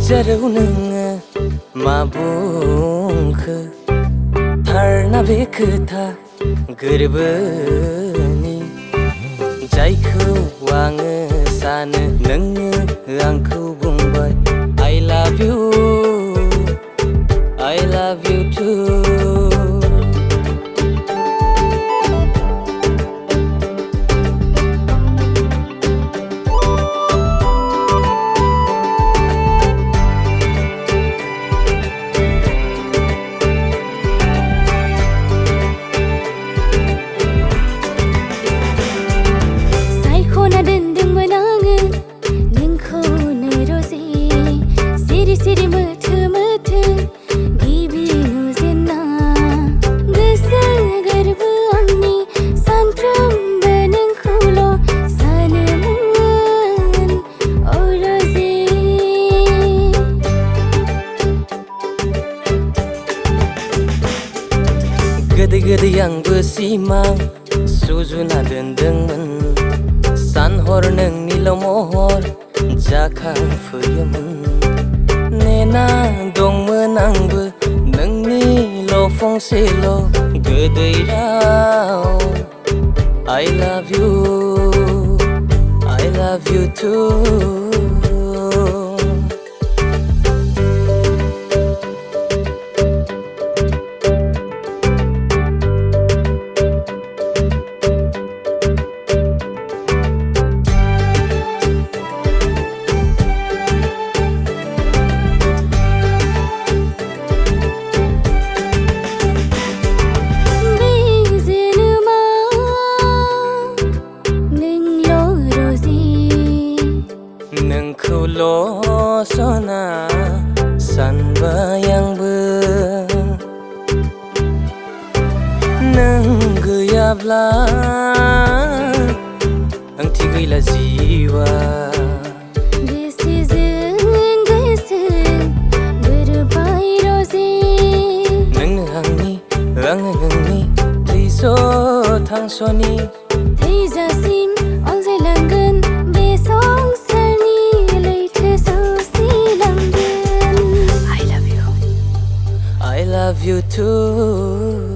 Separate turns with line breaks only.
जेराव नोङो मा बुंखो थारना बे खोथा गोरबोनि जायखौ आङो सानो नोंनो आंखौ बुंबाय I love you too
सिरि मोथो मोथो गिबि नुजेनना गोसो गोरबो आंनि सानफ्रोमबो नोंखौल' सानोमोन oh Rosie
गोदै गोदै आंबो सिमां सुजुना दोनदोंमोन सानहर नोंनिल' महर जाखांफैयोमोन नेना दंमोन आंबो नोंनिल' फंसेल' गोदै राव I love you too नोंखौल' सना सानबाय आंबो नों गैयाब्ला ओंथि गैला जिउआ
गोसोजों गोसो गोरोबबाय Rosie
नोंनो आंनि आंनो नोंनि थैस' थांस'नि
थैजासिम अनजायलांगोन बे संसारनि लैथो सौसिलांगोन
I love you too